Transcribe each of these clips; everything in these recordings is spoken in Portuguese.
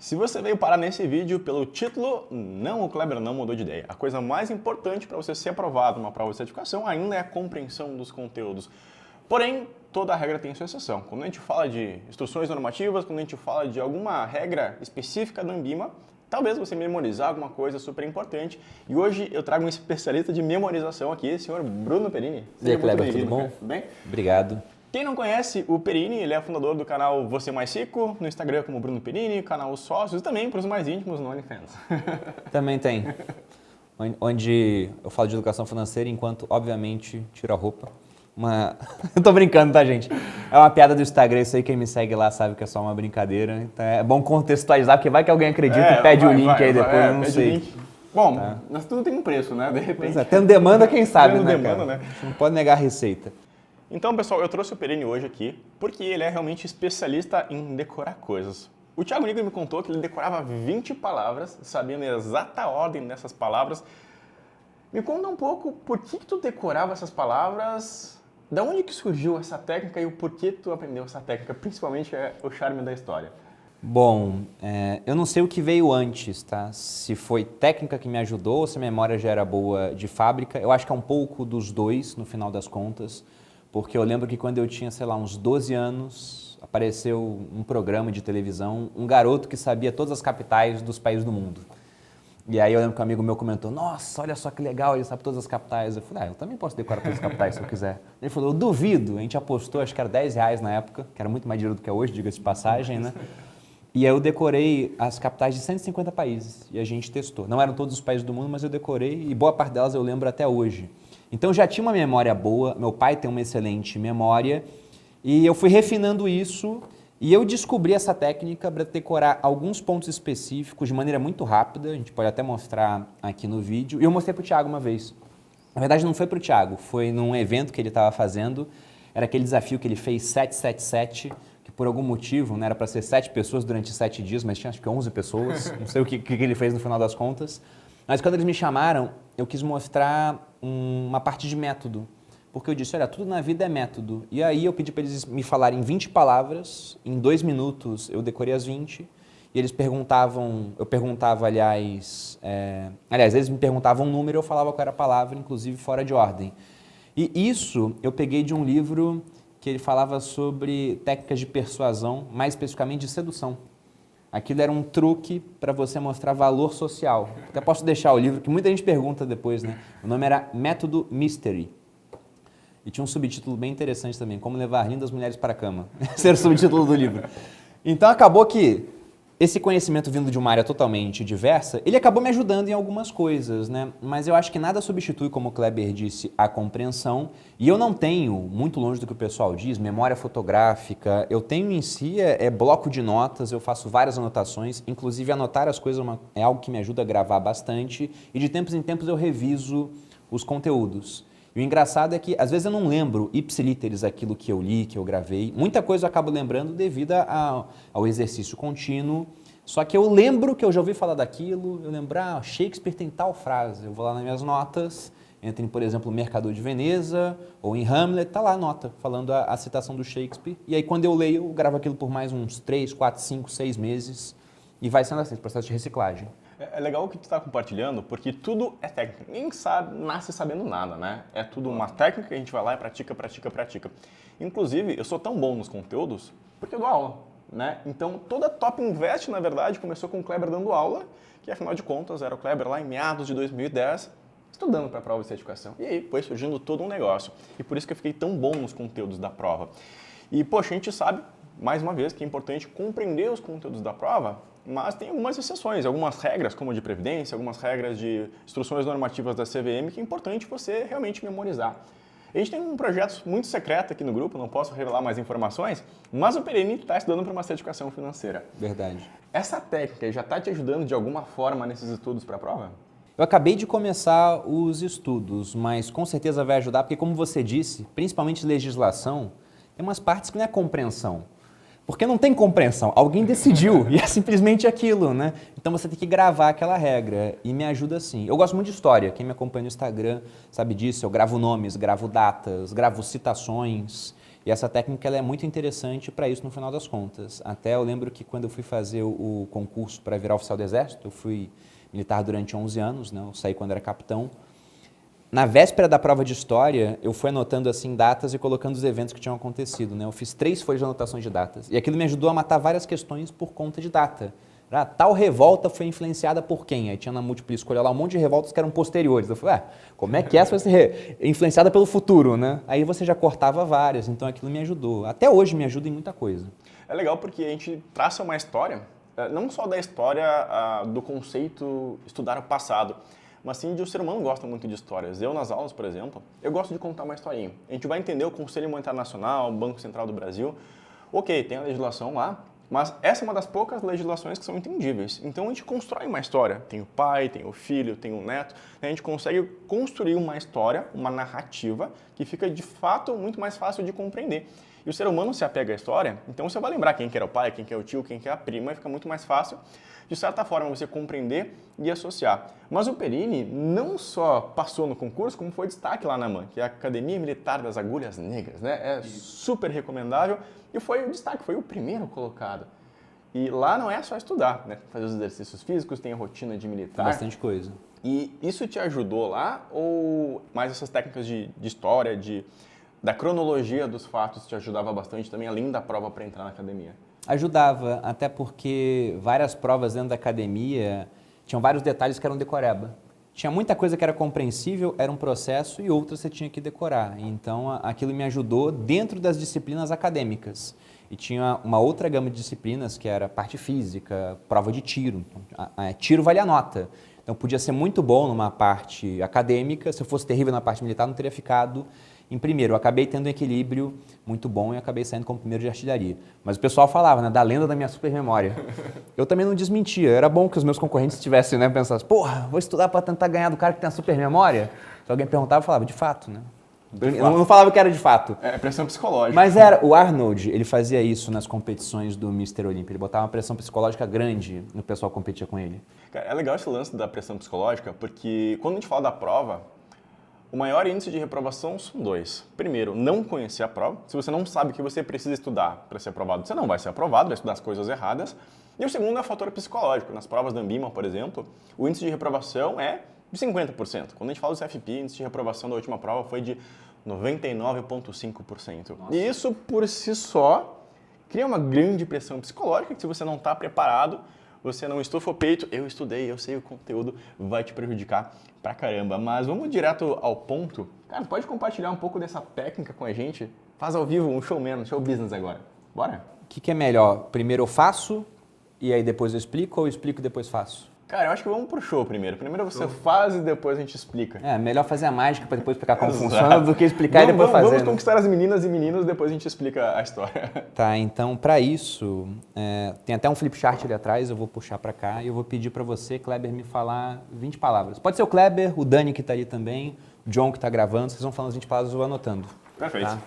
Se você veio parar nesse vídeo pelo título, não, o Kleber não mudou de ideia. A coisa mais importante para você ser aprovado numa prova de certificação ainda é a compreensão dos conteúdos. Porém, toda regra tem sua exceção. Quando a gente fala de instruções normativas, quando a gente fala de alguma regra específica da Anbima, talvez você memorizar alguma coisa super importante. E hoje eu trago um especialista de memorização aqui, o senhor Bruno Perini. E aí, Kleber, tudo bom? Tudo bem? Obrigado. Quem não conhece o Perini, ele é fundador do canal Você Mais Rico, no Instagram como Bruno Perini, canal Sócios e também para os mais íntimos no OnlyFans. Também tem. Onde eu falo de educação financeira enquanto, obviamente, tiro a roupa. Eu tô brincando, tá, gente? É uma piada do Instagram, isso aí, quem me segue lá sabe que é só uma brincadeira. Então é bom contextualizar, porque vai que alguém acredita e pede o link aí depois, eu não sei. Bom, tá. Mas tudo tem um preço, né? De repente. Tendo demanda, quem sabe, tendo né, demanda, cara? Né? A gente não pode negar a receita. Então, pessoal, eu trouxe o Perini hoje aqui porque ele é realmente especialista em decorar coisas. O Thiago Nigro me contou que ele decorava 20 palavras, sabendo a exata ordem dessas palavras. Me conta um pouco por que tu decorava essas palavras, da onde que surgiu essa técnica e o porquê tu aprendeu essa técnica, principalmente o charme da história. Bom, eu não sei o que veio antes, tá? Se foi técnica que me ajudou ou se a memória já era boa de fábrica. Eu acho que é um pouco dos dois, no final das contas. Porque eu lembro que quando eu tinha, sei lá, uns 12 anos, apareceu um programa de televisão, um garoto que sabia todas as capitais dos países do mundo. E aí eu lembro que um amigo meu comentou, nossa, olha só que legal, ele sabe todas as capitais. Eu falei, eu também posso decorar todas as capitais se eu quiser. Ele falou, eu duvido. A gente apostou, acho que era R$10 na época, que era muito mais dinheiro do que é hoje, diga-se de passagem, né? E aí eu decorei as capitais de 150 países e a gente testou. Não eram todos os países do mundo, mas eu decorei e boa parte delas eu lembro até hoje. Então eu já tinha uma memória boa, meu pai tem uma excelente memória e eu fui refinando isso e eu descobri essa técnica para decorar alguns pontos específicos de maneira muito rápida, a gente pode até mostrar aqui no vídeo, e eu mostrei para o Thiago uma vez. Na verdade não foi para o Thiago, foi num evento que ele estava fazendo, era aquele desafio que ele fez 777, que por algum motivo não era para ser 7 pessoas durante 7 dias, mas tinha acho que 11 pessoas, não sei o que ele fez no final das contas. Mas quando eles me chamaram, eu quis mostrar uma parte de método, porque eu disse, olha, tudo na vida é método. E aí eu pedi para eles me falarem 20 palavras, em 2 minutos eu decorei as 20, e eles perguntavam, eu perguntava, aliás, eles me perguntavam um número, eu falava qual era a palavra, inclusive fora de ordem. E isso eu peguei de um livro que ele falava sobre técnicas de persuasão, mais especificamente de sedução. Aquilo era um truque para você mostrar valor social. Até posso deixar o livro, que muita gente pergunta depois, né? O nome era Método Mystery. E tinha um subtítulo bem interessante também, Como Levar Lindas Mulheres para a Cama. Esse era o subtítulo do livro. Então acabou que esse conhecimento vindo de uma área totalmente diversa, ele acabou me ajudando em algumas coisas, né? Mas eu acho que nada substitui, como o Kleber disse, a compreensão. E eu não tenho, muito longe do que o pessoal diz, memória fotográfica. Eu tenho em si bloco de notas, eu faço várias anotações. Inclusive anotar as coisas é algo que me ajuda a gravar bastante. E de tempos em tempos eu reviso os conteúdos. E o engraçado é que, às vezes, eu não lembro ipsilíteres aquilo que eu li, que eu gravei. Muita coisa eu acabo lembrando devido ao exercício contínuo. Só que eu lembro que eu já ouvi falar daquilo, eu lembro, Shakespeare tem tal frase. Eu vou lá nas minhas notas, entro em, por exemplo, Mercador de Veneza ou em Hamlet, tá lá a nota, falando a citação do Shakespeare. E aí, quando eu leio, eu gravo aquilo por mais uns 3, 4, 5, 6 meses. E vai sendo assim, esse processo de reciclagem. É legal o que tu está compartilhando, porque tudo é técnica. Ninguém nasce sabendo nada, né? É tudo uma técnica que a gente vai lá e pratica, pratica, pratica. Inclusive, eu sou tão bom nos conteúdos porque eu dou aula, né? Então, toda Top Invest, na verdade, começou com o Kleber dando aula, que afinal de contas era o Kleber lá em meados de 2010, estudando para a prova de certificação. E aí foi surgindo todo um negócio. E por isso que eu fiquei tão bom nos conteúdos da prova. E, poxa, a gente sabe, mais uma vez, que é importante compreender os conteúdos da prova, mas tem algumas exceções, algumas regras, como de previdência, algumas regras de instruções normativas da CVM, que é importante você realmente memorizar. A gente tem um projeto muito secreto aqui no grupo, não posso revelar mais informações, mas o Perini está estudando para uma certificação financeira. Verdade. Essa técnica já está te ajudando de alguma forma nesses estudos para a prova? Eu acabei de começar os estudos, mas com certeza vai ajudar, porque como você disse, principalmente legislação, tem umas partes que não é compreensão. Porque não tem compreensão, alguém decidiu e é simplesmente aquilo, né? Então você tem que gravar aquela regra e me ajuda assim. Eu gosto muito de história, quem me acompanha no Instagram sabe disso, eu gravo nomes, gravo datas, gravo citações. E essa técnica ela é muito interessante para isso no final das contas. Até eu lembro que quando eu fui fazer o concurso para virar oficial do Exército, eu fui militar durante 11 anos, né? Eu saí quando era capitão. Na véspera da prova de história, eu fui anotando assim datas e colocando os eventos que tinham acontecido, né? Eu fiz 3 folhas de anotações de datas. E aquilo me ajudou a matar várias questões por conta de data. Tal revolta foi influenciada por quem? Aí tinha na múltipla escolha lá um monte de revoltas que eram posteriores. Eu falei, como é que essa vai ser influenciada pelo futuro, né? Aí você já cortava várias, então aquilo me ajudou. Até hoje me ajuda em muita coisa. É legal porque a gente traça uma história, não só da história do conceito estudar o passado, mas sim de o ser humano gosta muito de histórias. Eu, nas aulas, por exemplo, eu gosto de contar uma historinha. A gente vai entender o Conselho Monetário Nacional, o Banco Central do Brasil. Ok, tem a legislação lá, mas essa é uma das poucas legislações que são entendíveis. Então a gente constrói uma história. Tem o pai, tem o filho, tem o neto. A gente consegue construir uma história, uma narrativa, que fica de fato muito mais fácil de compreender. E o ser humano se apega à história, então você vai lembrar quem que era o pai, quem que é o tio, quem que é a prima, e fica muito mais fácil, de certa forma, você compreender e associar. Mas o Perini não só passou no concurso, como foi destaque lá na AMAN, que é a Academia Militar das Agulhas Negras, né? É super recomendável e foi o destaque, foi o primeiro colocado. E lá não é só estudar, né? Fazer os exercícios físicos, tem a rotina de militar. Bastante coisa. E isso te ajudou lá ou mais essas técnicas de história, da cronologia dos fatos te ajudava bastante também, além da prova para entrar na academia? Ajudava, até porque várias provas dentro da academia tinham vários detalhes que eram decoreba. Tinha muita coisa que era compreensível, era um processo, e outras você tinha que decorar. Então, aquilo me ajudou dentro das disciplinas acadêmicas. E tinha uma outra gama de disciplinas, que era parte física, prova de tiro. Tiro vale a nota. Então, podia ser muito bom numa parte acadêmica, se eu fosse terrível na parte militar, não teria ficado em primeiro. Eu acabei tendo um equilíbrio muito bom e acabei saindo como primeiro de artilharia. Mas o pessoal falava, né, da lenda da minha super memória. Eu também não desmentia. Era bom que os meus concorrentes tivessem, né, pensassem, porra, vou estudar para tentar ganhar do cara que tem a super memória? Se alguém perguntava, eu falava, de fato, né? Eu não falava que era de fato. É pressão psicológica. Mas era, o Arnold, ele fazia isso nas competições do Mr. Olympia. Ele botava uma pressão psicológica grande no pessoal que competia com ele. Cara, é legal esse lance da pressão psicológica, porque quando a gente fala da prova, o maior índice de reprovação são 2. Primeiro, não conhecer a prova. Se você não sabe que você precisa estudar para ser aprovado, você não vai ser aprovado, vai estudar as coisas erradas. E o segundo é o fator psicológico. Nas provas da Ambima, por exemplo, o índice de reprovação é de 50%. Quando a gente fala do CFP, o índice de reprovação da última prova foi de 99,5%. E isso, por si só, cria uma grande pressão psicológica que, se você não está preparado, você não estufa o peito, eu estudei, eu sei o conteúdo, vai te prejudicar pra caramba. Mas vamos direto ao ponto. Cara, pode compartilhar um pouco dessa técnica com a gente? Faz ao vivo um showman, show business agora. Bora? O que é melhor? Primeiro eu faço e aí depois eu explico, ou eu explico e depois faço? Cara, eu acho que vamos pro show primeiro. Primeiro você faz e depois a gente explica. É, melhor fazer a mágica para depois explicar como funciona do que explicar e depois fazer. Vamos conquistar as meninas e meninos, depois a gente explica a história. Tá, então para isso, tem até um flip chart ali atrás, eu vou puxar para cá e eu vou pedir para você, Kleber, me falar 20 palavras. Pode ser o Kleber, o Dani que está ali também, o John que está gravando, vocês vão falando as 20 palavras, eu vou anotando. Perfeito. Tá?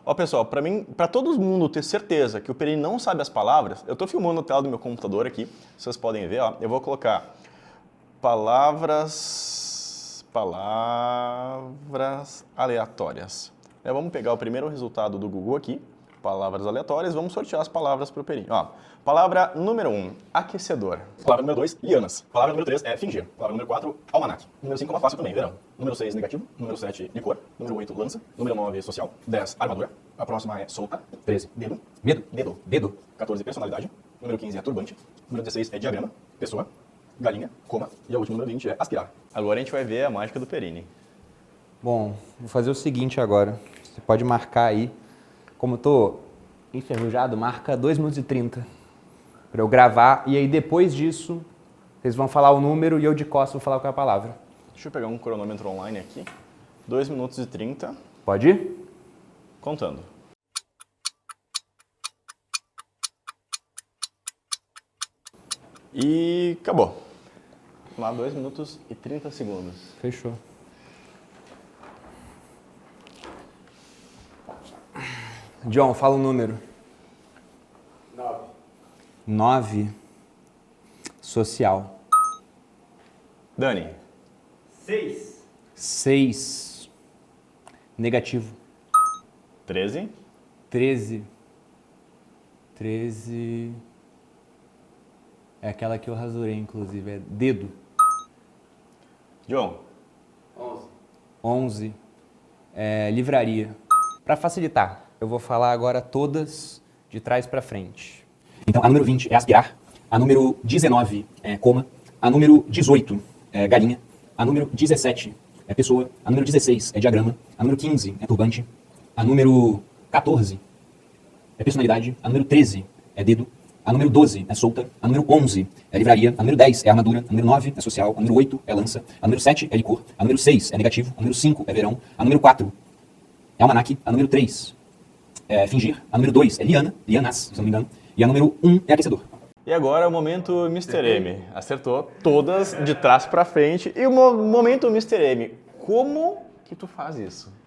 Ó, pessoal, para todo mundo ter certeza que o Perini não sabe as palavras, eu estou filmando a tela do meu computador aqui, vocês podem ver, ó, eu vou colocar palavras aleatórias. Vamos pegar o primeiro resultado do Google aqui, palavras aleatórias, vamos sortear as palavras para o Perini. Ó, palavra número 1, aquecedor. Palavra número 2, lianas. Palavra número 3 é fingir. Palavra número 4, almanac. Número 5 é uma fácil também, verão. Número 6, negativo. Número 7, licor. Número 8, lança. Número 9, social. 10, armadura. A próxima é solta. 13, dedo. Dedo. 14, personalidade. Número 15 é turbante. Número 16 é diagrama. Pessoa. Galinha, coma, e a última, número 20, é aspirar. Agora a gente vai ver a mágica do Perini. Bom, vou fazer o seguinte agora. Você pode marcar aí, como eu tô enferrujado, marca 2 minutos e 30 para eu gravar, e aí depois disso, vocês vão falar o número e eu de costas vou falar qual é a palavra. Deixa eu pegar um cronômetro online aqui. 2 minutos e 30. Pode ir? Contando. E acabou. Lá 2 minutos e 30 segundos. Fechou. John, fala o número. 9. 9. Social. Dani. 6. 6. Negativo. 13. 13. 13... É aquela que eu rasurei, inclusive, é dedo. John. 11. 11. É livraria. Para facilitar, eu vou falar agora todas de trás para frente. Então, a número 20 é aspirar. A número 19 é coma. A número 18 é galinha. A número 17 é pessoa. A número 16 é diagrama. A número 15 é turbante. A número 14 é personalidade. A número 13 é dedo. A número 12 é solta. A número 11 é livraria. A número 10 é armadura. A número 9 é social. A número 8 é lança. A número 7 é licor. A número 6 é negativo. A número 5 é verão. A número 4 é almanaque. A número 3 é fingir. A número 2 é liana. Lianas, se não me engano. E a número 1 é aquecedor. E agora o momento Mr. M. Acertou todas de trás para frente. E o momento Mr. M. Como que tu faz isso?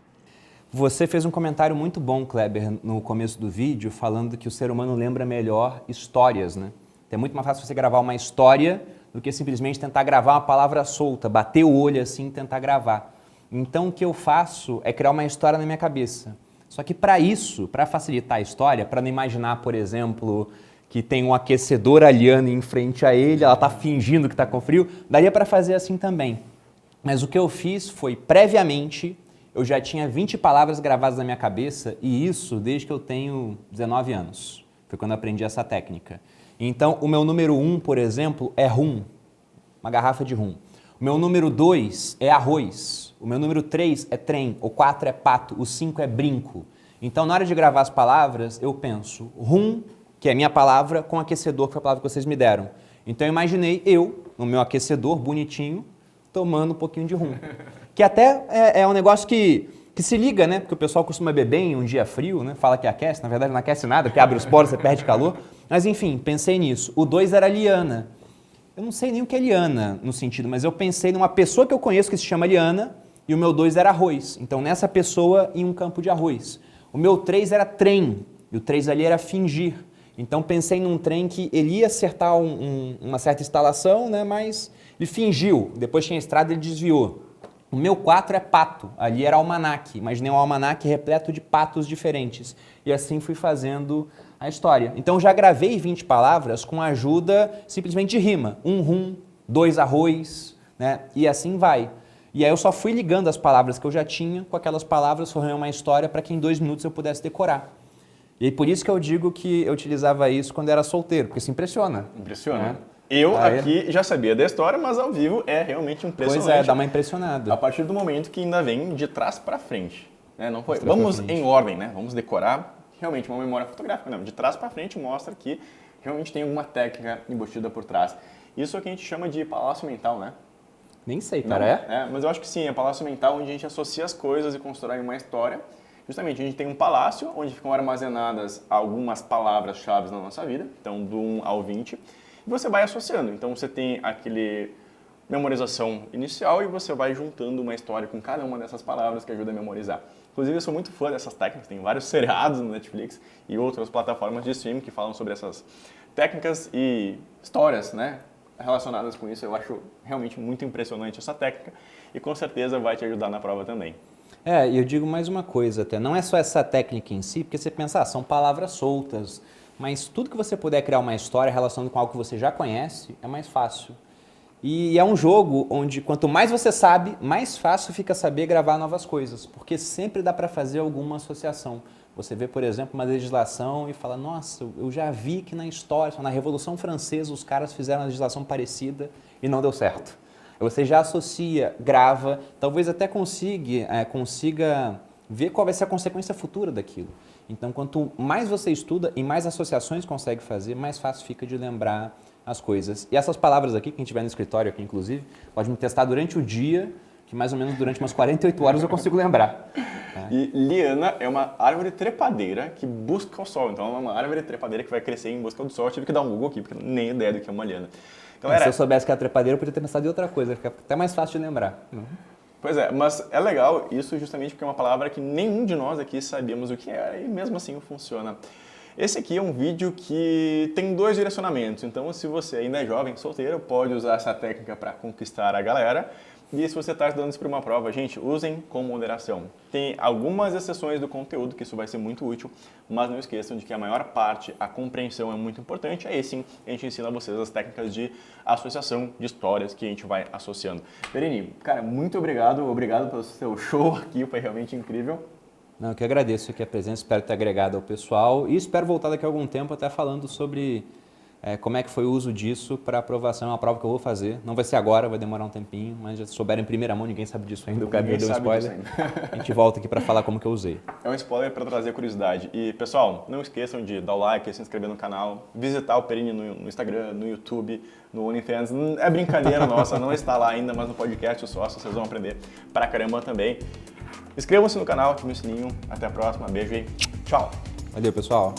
Você fez um comentário muito bom, Kleber, no começo do vídeo, falando que o ser humano lembra melhor histórias, né? É muito mais fácil você gravar uma história do que simplesmente tentar gravar uma palavra solta, bater o olho assim e tentar gravar. Então, o que eu faço é criar uma história na minha cabeça. Só que para isso, para facilitar a história, para não imaginar, por exemplo, que tem um aquecedor aliano em frente a ele, ela está fingindo que está com frio, daria para fazer assim também. Mas o que eu fiz foi, previamente, eu já tinha 20 palavras gravadas na minha cabeça, e isso desde que eu tenho 19 anos. Foi quando eu aprendi essa técnica. Então, o meu número 1, por exemplo, é rum, uma garrafa de rum. O meu número 2 é arroz. O meu número 3 é trem. O 4 é pato. O 5 é brinco. Então, na hora de gravar as palavras, eu penso rum, que é a minha palavra, com aquecedor, que foi a palavra que vocês me deram. Então, eu imaginei eu, no meu aquecedor, bonitinho, tomando um pouquinho de rum. Que até é um negócio que se liga, né? Porque o pessoal costuma beber em um dia frio, né? Fala que aquece, na verdade não aquece nada, porque abre os poros, você perde calor. Mas enfim, pensei nisso. O 2 era liana. Eu não sei nem o que é liana no sentido, mas eu pensei numa pessoa que eu conheço que se chama Liana, e o meu 2 era arroz. Então nessa pessoa em um campo de arroz. O meu 3 era trem, e o 3 ali era fingir. Então pensei num trem que ele ia acertar uma certa instalação, né? Mas ele fingiu. Depois tinha estrada e ele desviou. O meu 4 é pato, ali era almanaque, imaginei um almanaque repleto de patos diferentes. E assim fui fazendo a história. Então já gravei 20 palavras com a ajuda simplesmente de rima. 1 rum, 2 arroz, né? E assim vai. E aí eu só fui ligando as palavras que eu já tinha com aquelas palavras, formei uma história para que em 2 minutos eu pudesse decorar. E aí por isso que eu digo que eu utilizava isso quando era solteiro, porque se impressiona. Impressiona. Né? Eu aqui já sabia da história, mas ao vivo é realmente impressionante. Pois é, dá uma impressionada. A partir do momento que ainda vem de trás para frente. Né? Não foi. Vamos em ordem, né? Vamos decorar realmente uma memória fotográfica. Não, de trás para frente mostra que realmente tem alguma técnica embutida por trás. Isso é o que a gente chama de palácio mental, né? Nem sei, cara, Não, mas eu acho que sim, é palácio mental onde a gente associa as coisas e constrói uma história. Justamente, a gente tem um palácio onde ficam armazenadas algumas palavras-chave na nossa vida, então do 1 ao 20. E você vai associando. Então você tem aquele memorização inicial e você vai juntando uma história com cada uma dessas palavras que ajuda a memorizar. Inclusive eu sou muito fã dessas técnicas, tem vários seriados no Netflix e outras plataformas de streaming que falam sobre essas técnicas e histórias, né, relacionadas com isso. Eu acho realmente muito impressionante essa técnica e com certeza vai te ajudar na prova também. E eu digo mais uma coisa até, não é só essa técnica em si, porque você pensa, são palavras soltas, mas tudo que você puder criar uma história relacionando com algo que você já conhece, é mais fácil. E é um jogo onde quanto mais você sabe, mais fácil fica saber gravar novas coisas, porque sempre dá para fazer alguma associação. Você vê, por exemplo, uma legislação e fala, nossa, eu já vi que na história, na Revolução Francesa, os caras fizeram uma legislação parecida e não deu certo. Você já associa, grava, talvez até consiga ver qual vai ser a consequência futura daquilo. Então, quanto mais você estuda e mais associações consegue fazer, mais fácil fica de lembrar as coisas. E essas palavras aqui, quem estiver no escritório aqui, inclusive, pode me testar durante o dia, que mais ou menos durante umas 48 horas eu consigo lembrar. E liana é uma árvore trepadeira que busca o sol. Então, é uma árvore trepadeira que vai crescer em busca do sol. Eu tive que dar um Google aqui, porque nem ideia do que é uma liana. Se eu soubesse que era trepadeira, eu podia ter pensado em outra coisa, fica até mais fácil de lembrar. Pois é, mas é legal isso justamente porque é uma palavra que nenhum de nós aqui sabíamos o que era e mesmo assim funciona. Esse aqui é um vídeo que tem 2 direcionamentos, então se você ainda é jovem, solteiro, pode usar essa técnica para conquistar a galera. E se você está estudando isso para uma prova, gente, usem com moderação. Tem algumas exceções do conteúdo que isso vai ser muito útil, mas não esqueçam de que a maior parte, a compreensão é muito importante. Aí sim, a gente ensina vocês as técnicas de associação de histórias que a gente vai associando. Perini, cara, muito obrigado pelo seu show aqui, foi realmente incrível. Não, eu que agradeço aqui a presença, espero ter agregado ao pessoal e espero voltar daqui a algum tempo até falando sobre como é que foi o uso disso para aprovação. É uma prova que eu vou fazer, não vai ser agora, vai demorar um tempinho, mas já souberam em primeira mão, ninguém sabe disso ainda, o Gabriel deu um spoiler. A gente volta aqui para falar como que eu usei. É um spoiler para trazer curiosidade. E, pessoal, não esqueçam de dar o like, se inscrever no canal, visitar o Perini no Instagram, no YouTube, no OnlyFans. É brincadeira nossa, não está lá ainda, mas no podcast o sócio, vocês vão aprender pra caramba também. Inscrevam-se no canal, ativem o sininho. Até a próxima, beijo e tchau! Valeu, pessoal!